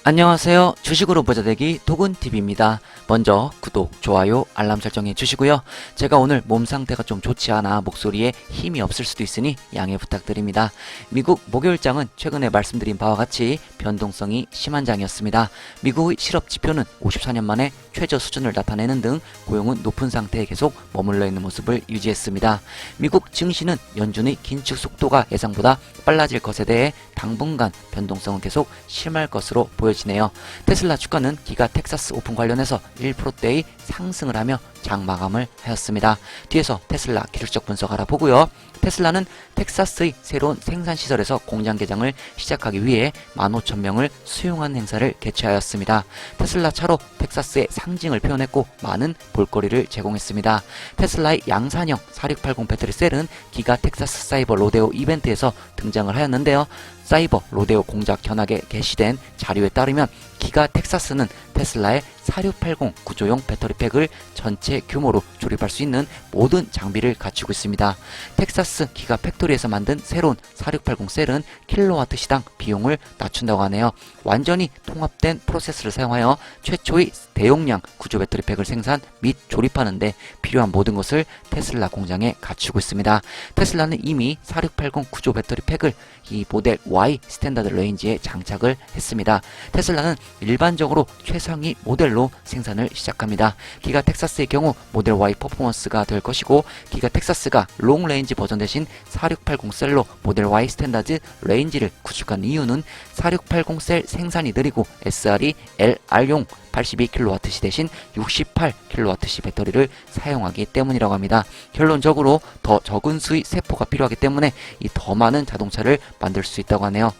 안녕하세요. 주식으로 부자되기 도군TV입니다. 먼저 구독, 좋아요, 알람 설정해 주시고요. 제가 오늘 몸 상태가 좀 좋지 않아 목소리에 힘이 없을 수도 있으니 양해 부탁드립니다. 미국 목요일장은 최근에 말씀드린 바와 같이 변동성이 심한 장이었습니다. 미국의 실업 지표는 54년 만에 최저 수준을 나타내는 등 고용은 높은 상태에 계속 머물러 있는 모습을 유지했습니다. 미국 증시는 연준의 긴축 속도가 예상보다 빨라질 것에 대해 당분간 변동성은 계속 심할 것으로 보여지네요. 테슬라 주가는 기가 텍사스 오픈 관련해서 1%대의 상승을 하며 장 마감을 하였습니다. 뒤에서 테슬라 기술적 분석 알아보고요. 테슬라는 텍사스의 새로운 생산시설에서 공장 개장을 시작하기 위해 15,000명을 수용한 행사를 개최하였습니다. 테슬라 차로 텍사스의 상징을 표현했고 많은 볼거리를 제공했습니다. 테슬라의 양산형 4680 배터리 셀은 기가 텍사스 사이버 로데오 이벤트에서 등장을 하였는데요. 사이버 로데오 공작 견학에 게시된 자료에 따르면 기가 텍사스는 테슬라의 4680 구조용 배터리팩을 전체 규모로 조립할 수 있는 모든 장비를 갖추고 있습니다. 텍사스 기가 팩토리에서 만든 새로운 4680 셀은 킬로와트 시당 비용을 낮춘다고 하네요. 완전히 통합된 프로세스를 사용하여 최초의 대용량 구조 배터리팩을 생산 및 조립하는데 필요한 모든 것을 테슬라 공장에 갖추고 있습니다. 테슬라는 이미 4680 구조 배터리팩을 이 모델 Y 스탠다드 레인지에 장착을 했습니다. 테슬라는 일반적으로 최상위 모델로 생산을 시작합니다. 기가 텍사스의 경우 모델 Y 퍼포먼스가 될 것이고, 기가 texas가 롱 레인지 버전 대신 4680 셀로 모델 Y 스탠다드 레인지를 구축한 이유는 4680 셀 생산이 느리고 SR이 LR용 82kWh 대신 68kWh 배터리를 사용하기 때문이라고 합니다. 결론적으로 더 적은 수의 세포가 필요하기 때문에 이 더 많은 자동차를 만들 수 있다고 하네요.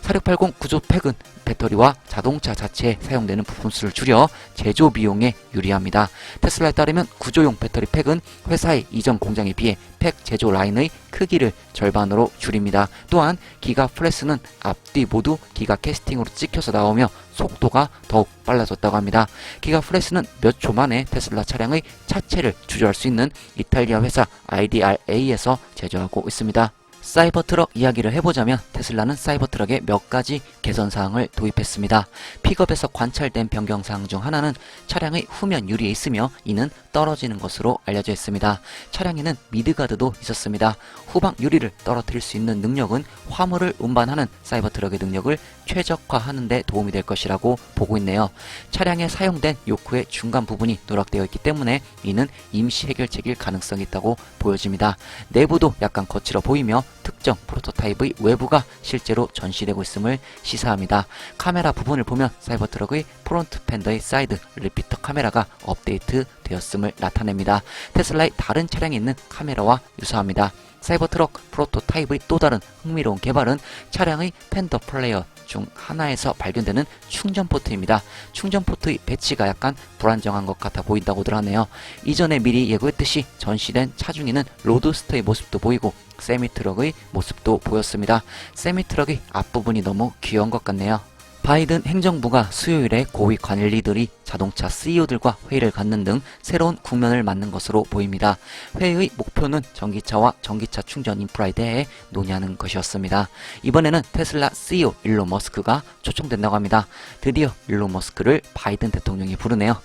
4680 구조 팩은 배터리와 자동차 자체에 사용되는 부품수를 줄여 제조 비용에 유리합니다. 테슬라에 따르면 구조용 배터리 팩은 회사의 이전 공장에 비해 팩 제조 라인의 크기를 절반으로 줄입니다. 또한 기가 플래스는 앞뒤 모두 기가 캐스팅으로 찍혀서 나오며 속도가 더욱 빨라졌다고 합니다. 기가 플래스는 몇 초 만에 테슬라 차량의 차체를 주조할 수 있는 이탈리아 회사 IDRA에서 제조하고 있습니다. 사이버트럭 이야기를 해보자면 테슬라는 사이버트럭에 몇 가지 개선사항을 도입했습니다. 픽업에서 관찰된 변경사항 중 하나는 차량의 후면 유리에 있으며 이는 떨어지는 것으로 알려져 있습니다. 차량에는 미드가드도 있었습니다. 후방 유리를 떨어뜨릴 수 있는 능력은 화물을 운반하는 사이버트럭의 능력을 최적화하는 데 도움이 될 것이라고 보고 있네요. 차량에 사용된 요크의 중간 부분이 누락되어 있기 때문에 이는 임시 해결책일 가능성이 있다고 보여집니다. 내부도 약간 거칠어 보이며 특정 프로토타입의 외부가 실제로 전시되고 있음을 시사합니다. 카메라 부분을 보면 사이버트럭의 프론트 팬더의 사이드 리피터 카메라가 업데이트 되었음을 나타냅니다. 테슬라의 다른 차량에 있는 카메라와 유사합니다. 사이버트럭 프로토타입의 또 다른 흥미로운 개발은 차량의 팬더 플레이어 중 하나에서 발견되는 충전 포트입니다. 충전 포트의 배치가 약간 불안정한 것 같아 보인다고들 하네요. 이전에 미리 예고했듯이 전시된 차 중에는 로드스터의 모습도 보이고 세미트럭의 모습도 보였습니다. 세미트럭의 앞부분이 너무 귀여운 것 같네요. 바이든 행정부가 수요일에 고위 관리들이 자동차 CEO들과 회의를 갖는 등 새로운 국면을 맞는 것으로 보입니다. 회의의 목표는 전기차와 전기차 충전 인프라에 대해 논의하는 것이었습니다. 이번에는 테슬라 CEO 일론 머스크가 초청된다고 합니다. 드디어 일론 머스크를 바이든 대통령이 부르네요.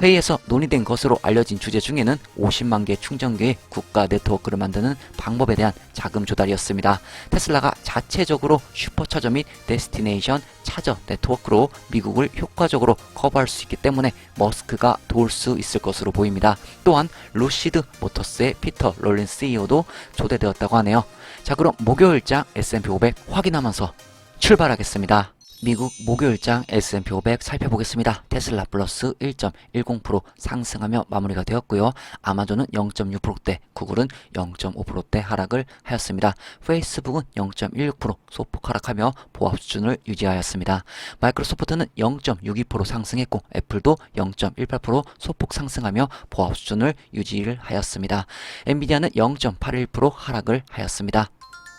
회의에서 논의된 것으로 알려진 주제 중에는 50만 개 충전기의 국가 네트워크를 만드는 방법에 대한 자금 조달이었습니다. 테슬라가 자체적으로 슈퍼차저 및 데스티네이션 차저 네트워크로 미국을 효과적으로 커버할 수 있기 때문에 머스크가 도울 수 있을 것으로 보입니다. 또한 루시드 모터스의 피터 롤린 CEO도 초대되었다고 하네요. 자, 그럼 목요일장 S&P 500 확인하면서 출발하겠습니다. 미국 목요일장 S&P 500 살펴보겠습니다. 테슬라 플러스 1.10% 상승하며 마무리가 되었고요. 아마존은 0.6%대, 구글은 0.5%대 하락을 하였습니다. 페이스북은 0.16% 소폭 하락하며 보합 수준을 유지하였습니다. 마이크로소프트는 0.62% 상승했고 애플도 0.18% 소폭 상승하며 보합 수준을 유지를 하였습니다. 엔비디아는 0.81% 하락을 하였습니다.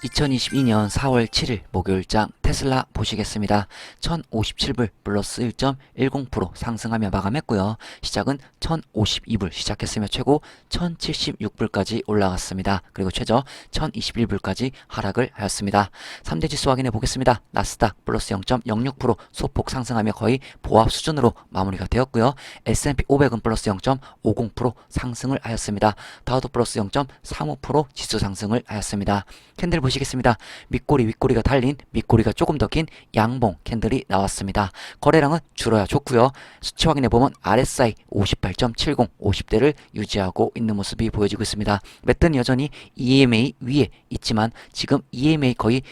2022년 4월 7일 목요일장 테슬라 보시겠습니다. 1057불 플러스 1.10% 상승하며 마감했고요. 시작은 1052불 시작했으며 최고 1076불까지 올라갔습니다. 그리고 최저 1021불까지 하락을 하였습니다. 3대 지수 확인해 보겠습니다. 나스닥 플러스 0.06% 소폭 상승하며 거의 보합 수준으로 마무리가 되었고요. S&P 500은 플러스 0.50% 상승을 하였습니다. 다우도 플러스 0.35% 지수 상승을 하였습니다. 캔들 보시겠습니다. 밑꼬리 윗꼬리가 달린 밑꼬리가 조금 더 긴 양봉 캔들이 나왔습니다. 거래량은 줄어야 좋고요. 수치 확인해 보면 RSI 58.70 50대를 유지하고 있는 모습이 보여지고 있습니다. 매트는 여전히 EMA 위에 있지만 지금 EMA 거의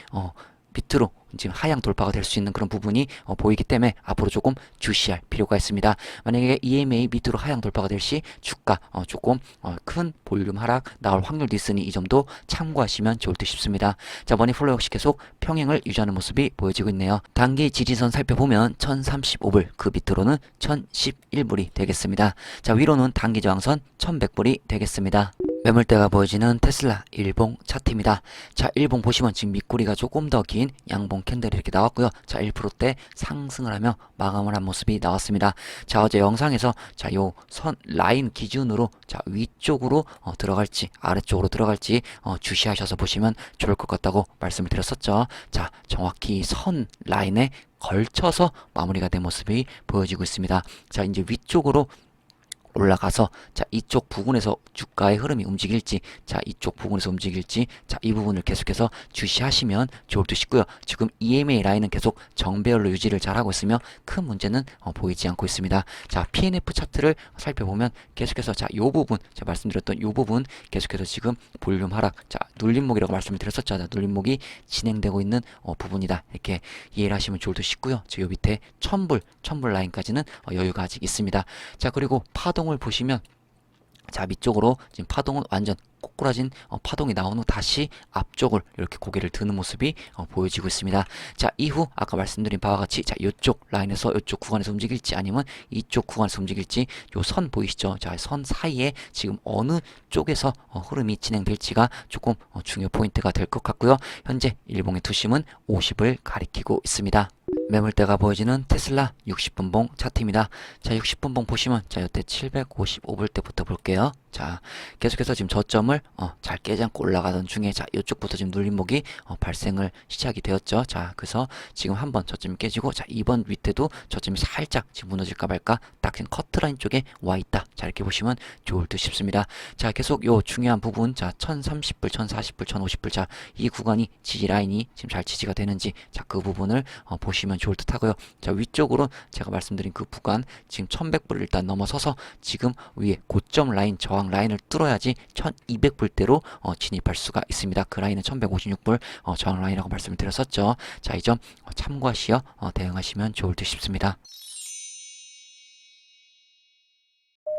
밑으로 지금 하향 돌파가 될 수 있는 그런 부분이 보이기 때문에 앞으로 조금 주시할 필요가 있습니다. 만약에 EMA 밑으로 하향 돌파가 될 시 주가 조금 큰 볼륨 하락 나올 확률도 있으니 이 점도 참고하시면 좋을 듯 싶습니다. 자, 머니플로 역시 계속 평행을 유지하는 모습이 보여지고 있네요. 단기 지지선 살펴보면 1035불 그 밑으로는 1011불이 되겠습니다. 자, 위로는 단기 저항선 1100불이 되겠습니다. 매물대가 보여지는 테슬라 일봉 차트입니다. 자, 일봉 보시면 지금 밑꼬리가 조금 더 긴 양봉 캔들이 이렇게 나왔고요. 자, 1%대 상승을 하며 마감을 한 모습이 나왔습니다. 자, 어제 영상에서 자, 요 선 라인 기준으로 자, 위쪽으로 들어갈지 아래쪽으로 들어갈지 주시하셔서 보시면 좋을 것 같다고 말씀을 드렸었죠. 자, 정확히 선 라인에 걸쳐서 마무리가 된 모습이 보여지고 있습니다. 자, 이제 위쪽으로 올라가서 자, 이쪽 부분에서 주가의 흐름이 움직일지 자, 이쪽 부분에서 움직일지 자, 이 부분을 계속해서 주시하시면 좋을 듯 싶고요. 지금 EMA 라인은 계속 정배열로 유지를 잘하고 있으며 큰 문제는 보이지 않고 있습니다. 자, PNF 차트를 살펴보면 계속해서 자, 요 부분 제가 말씀드렸던 요 부분 계속해서 지금 볼륨 하락 자, 눌림목이라고 말씀을 드렸었죠. 자, 눌림목이 진행되고 있는 부분이다. 이렇게 이해를 하시면 좋을 듯 싶고요. 저 요 밑에 1000불 라인까지는 여유가 아직 있습니다. 자, 그리고 파동을 보시면 자, 밑쪽으로 지금 파동은 완전 꼬꾸라진 파동이 나온 후 다시 앞쪽을 이렇게 고개를 드는 모습이 보여지고 있습니다. 자, 이후 아까 말씀드린 바와 같이 자, 이쪽 라인에서 이쪽 구간에서 움직일지 아니면 이쪽 구간에서 움직일지 요 선 보이시죠? 자, 선 사이에 지금 어느 쪽에서 흐름이 진행될지가 조금 중요 포인트가 될 것 같고요. 현재 일봉의 투심은 50을 가리키고 있습니다. 매물대가 보여지는 테슬라 60분봉 차트입니다. 자, 60분봉 보시면 자, 이때 755불 때부터 볼게요. 자, 계속해서 지금 저점을 잘 깨지 않고 올라가던 중에 자, 이쪽부터 지금 눌림목이 발생을 시작이 되었죠. 자, 그래서 지금 한번 저점이 깨지고 자, 이번 밑에도 저점이 살짝 지금 무너질까 말까 딱 지금 커트라인 쪽에 와 있다. 자, 이렇게 보시면 좋을 듯 싶습니다. 자, 계속 요 중요한 부분 자, 1030불, 1040불, 1050불 자, 이 구간이 지지 라인이 지금 잘 지지가 되는지 자, 그 부분을 보시면 좋을 듯 하고요. 자, 위쪽으로 제가 말씀드린 그 구간 지금 1100불을 일단 넘어서서 지금 위에 고점 라인 저항 라인을 뚫어야지 1200불대로 진입할 수가 있습니다. 그 라인은 1156불 저항 라인이라고 말씀을 드렸었죠. 자, 이 점 참고하시어 대응하시면 좋을 듯 싶습니다.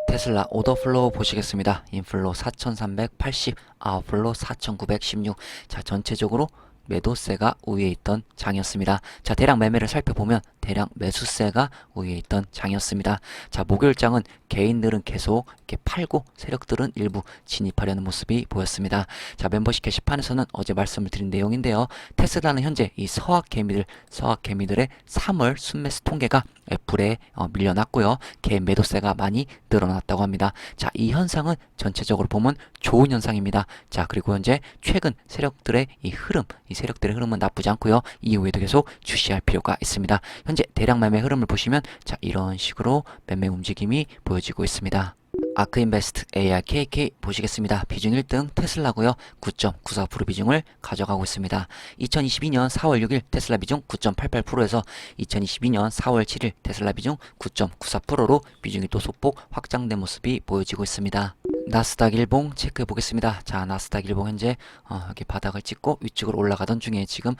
테슬라 오더플로우 보시겠습니다. 인플로 4380, 아웃플로 4916. 자, 전체적으로 매도세가 우위에 있던 장이었습니다. 자, 대량 매매를 살펴보면 대량 매수세가 우위에 있던 장이었습니다. 자, 목요일장은 개인들은 계속 이렇게 팔고 세력들은 일부 진입하려는 모습이 보였습니다. 자, 멤버십 게시판에서는 어제 말씀을 드린 내용인데요. 테슬라는 현재 이 서학 개미들의 3월 순매수 통계가 애플에 밀려났고요. 개인 매도세가 많이 늘어났다고 합니다. 자, 이 현상은 전체적으로 보면 좋은 현상입니다. 자, 그리고 현재 최근 세력들의 이 세력들의 흐름은 나쁘지 않고요. 이후에도 계속 주시할 필요가 있습니다. 현재 대량 매매 흐름을 보시면 자, 이런 식으로 매매 움직임이 보여지고 있습니다. 아크인베스트 ARKK 보시겠습니다. 비중 1등 테슬라고요. 9.94% 비중을 가져가고 있습니다. 2022년 4월 6일 테슬라 비중 9.88%에서 2022년 4월 7일 테슬라 비중 9.94%로 비중이 또 소폭 확장된 모습이 보여지고 있습니다. 나스닥 일봉 체크해 보겠습니다. 자, 나스닥 일봉 현재 여기 바닥을 찍고 위쪽으로 올라가던 중에 지금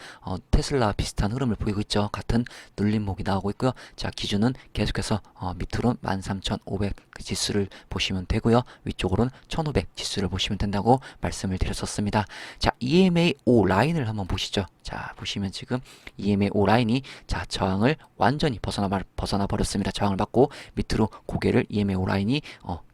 테슬라 비슷한 흐름을 보이고 있죠. 같은 눌림목이 나오고 있고요. 자, 기준은 계속해서 밑으로는 13,500 그 지수를 보시면 되고요. 위쪽으로는 1,500 지수를 보시면 된다고 말씀을 드렸었습니다. 자, EMA 5 라인을 한번 보시죠. 자, 보시면 지금 EMA 5 라인이 자, 저항을 완전히 벗어나 버렸습니다. 저항을 받고 밑으로 고개를 EMA 5 라인이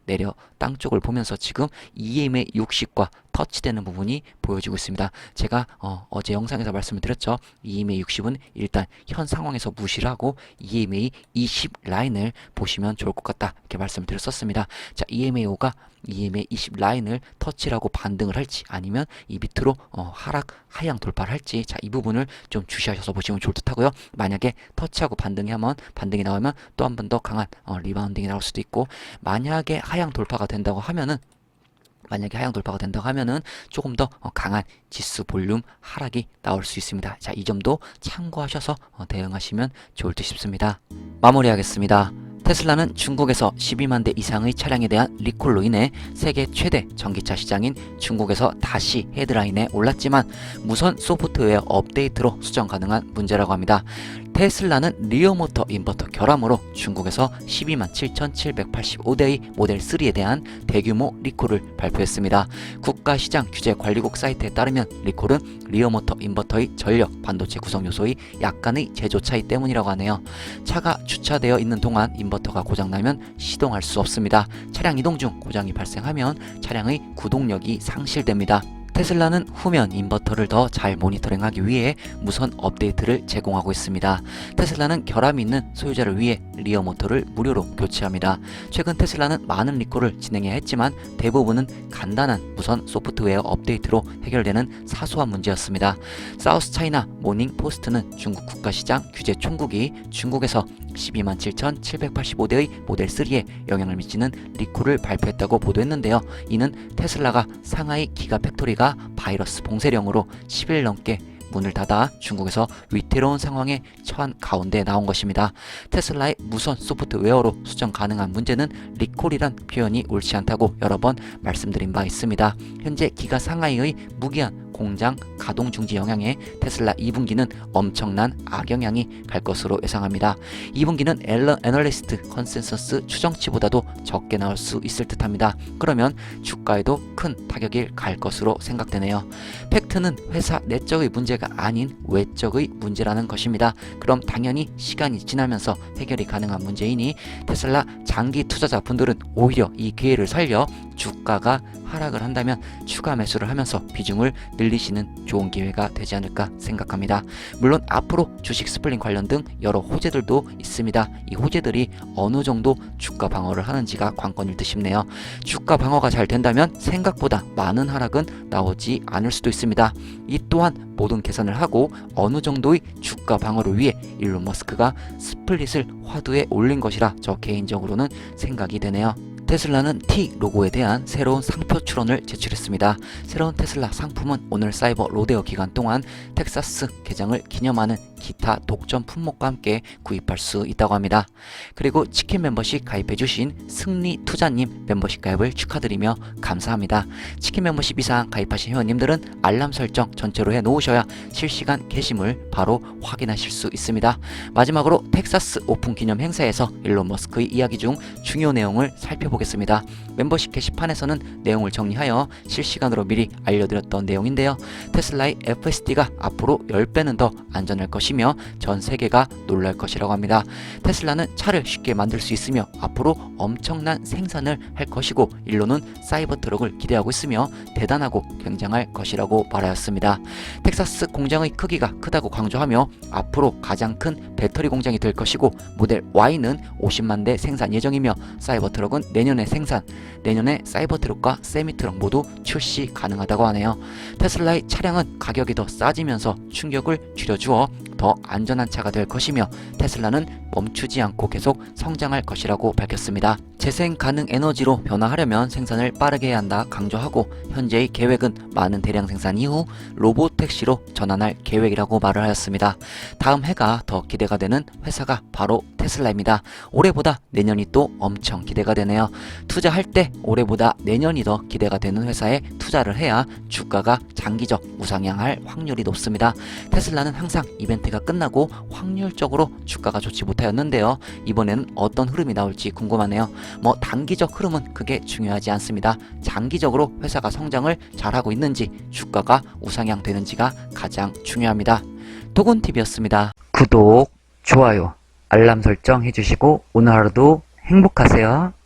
내려 땅 쪽을 보면서 지금 EMA 60과 터치되는 부분이 보여지고 있습니다. 제가 어제 영상에서 말씀을 드렸죠. EMA 60은 일단 현 상황에서 무시를 하고 EMA 20 라인을 보시면 좋을 것 같다, 이렇게 말씀을 드렸었습니다. 자, EMA5가 EMA 20 라인을 터치를 하고 반등을 할지, 아니면 이 밑으로 하향 돌파를 할지, 자, 이 부분을 좀 주시하셔서 보시면 좋을 듯 하고요. 만약에 터치하고 반등이 나오면 또 한 번 더 강한 리바운딩이 나올 수도 있고, 만약에 하향 돌파가 된다고 하면은 조금 더 강한 지수 볼륨 하락이 나올 수 있습니다. 자, 이 점도 참고하셔서 대응하시면 좋을 듯 싶습니다. 마무리하겠습니다. 테슬라는 중국에서 12만 대 이상의 차량에 대한 리콜로 인해 세계 최대 전기차 시장인 중국에서 다시 헤드라인에 올랐지만 무선 소프트웨어 업데이트로 수정 가능한 문제라고 합니다. 테슬라는 리어모터 인버터 결함으로 중국에서 127,785대의 모델 3에 대한 대규모 리콜을 발표했습니다. 국가시장 규제관리국 사이트에 따르면 리콜은 리어모터 인버터의 전력, 반도체 구성 요소의 약간의 제조 차이 때문이라고 하네요. 차가 주차되어 있는 동안 인버터가 고장나면 시동할 수 없습니다. 차량 이동 중 고장이 발생하면 차량의 구동력이 상실됩니다. 테슬라는 후면 인버터를 더 잘 모니터링하기 위해 무선 업데이트를 제공하고 있습니다. 테슬라는 결함이 있는 소유자를 위해 리어 모터를 무료로 교체합니다. 최근 테슬라는 많은 리콜을 진행해야 했지만 대부분은 간단한 무선 소프트웨어 업데이트로 해결되는 사소한 문제였습니다. 사우스 차이나 모닝 포스트는 중국 국가시장 규제 총국이 중국에서 127,785대의 모델 3에 영향을 미치는 리콜을 발표했다고 보도했는데요. 이는 테슬라가 상하이 기가팩토리가 바이러스 봉쇄령으로 10일 넘게 문을 닫아 중국에서 위태로운 상황에 처한 가운데 나온 것입니다. 테슬라의 무선 소프트웨어로 수정 가능한 문제는 리콜이란 표현이 옳지 않다고 여러 번 말씀드린 바 있습니다. 현재 기가 상하이의 무기한 공장 가동 중지 영향에 테슬라 2분기는 엄청난 악영향이 갈 것으로 예상합니다. 2분기는 애널리스트 컨센서스 추정치보다도 적게 나올 수 있을 듯합니다. 그러면 주가에도 큰 타격이 갈 것으로 생각되네요. 팩트는 회사 내적의 문제가 아닌 외적의 문제라는 것입니다. 그럼 당연히 시간이 지나면서 해결이 가능한 문제이니 테슬라 장기 투자자분들은 오히려 이 기회를 살려 주가가 하락을 한다면 추가 매수를 하면서 비중을 늘리시는 좋은 기회가 되지 않을까 생각합니다. 물론 앞으로 주식 스플링 관련 등 여러 호재들도 있습니다. 이 호재들이 어느 정도 주가 방어를 하는지가 관건일 듯 싶네요. 주가 방어가 잘 된다면 생각보다 많은 하락은 나오지 않을 수도 있습니다. 이 또한 모든 계산을 하고 어느 정도의 주가 방어를 위해 일론 머스크가 스플릿을 화두에 올린 것이라 저 개인적으로는 생각이 되네요. 테슬라는 T 로고에 대한 새로운 상표 출원을 제출했습니다. 새로운 테슬라 상품은 오늘 사이버 로데오 기간 동안 텍사스 개장을 기념하는 기타 독점 품목과 함께 구입할 수 있다고 합니다. 그리고 치킨 멤버십 가입해주신 승리 투자님 멤버십 가입을 축하드리며 감사합니다. 치킨 멤버십 이상 가입하신 회원님들은 알람 설정 전체로 해 놓으셔야 실시간 게시물 바로 확인하실 수 있습니다. 마지막으로 텍사스 오픈 기념 행사에서 일론 머스크의 이야기 중 중요 내용을 살펴보겠습니다. 멤버십 게시판에서는 내용을 정리하여 실시간으로 미리 알려드렸던 내용인데요. 테슬라의 FSD가 앞으로 10배는 더 안전할 것이며 전 세계가 놀랄 것이라고 합니다. 테슬라는 차를 쉽게 만들 수 있으며 앞으로 엄청난 생산을 할 것이고 일론은 사이버 트럭을 기대하고 있으며 대단하고 굉장할 것이라고 말하였습니다. 텍사스 공장의 크기가 크다고 강조하며 앞으로 가장 큰 배터리 공장이 될 것이고 모델 Y는 50만 대 생산 예정이며 사이버 트럭은 내년에 사이버 트럭과 세미 트럭 모두 출시 가능하다고 하네요. 테슬라의 차량은 가격이 더 싸지면서 충격을 줄여주어 더 안전한 차가 될 것이며 테슬라는 멈추지 않고 계속 성장할 것이라고 밝혔습니다. 재생 가능 에너지로 변화하려면 생산을 빠르게 해야 한다 강조하고 현재의 계획은 많은 대량 생산 이후 로보택시로 전환할 계획이라고 말을 하였습니다. 다음 해가 더 기대가 되는 회사가 바로 테슬라입니다. 올해보다 내년이 또 엄청 기대가 되네요. 투자할 때 올해보다 내년이 더 기대가 되는 회사에 투자를 해야 주가가 장기적 우상향할 확률이 높습니다. 테슬라는 항상 이벤트가 끝나고 확률적으로 주가가 좋지 못하였는데요. 이번에는 어떤 흐름이 나올지 궁금하네요. 단기적 흐름은 그게 중요하지 않습니다. 장기적으로 회사가 성장을 잘하고 있는지 주가가 우상향 되는지가 가장 중요합니다. 도군TV였습니다. 구독, 좋아요, 알람 설정 해주시고 오늘 하루도 행복하세요.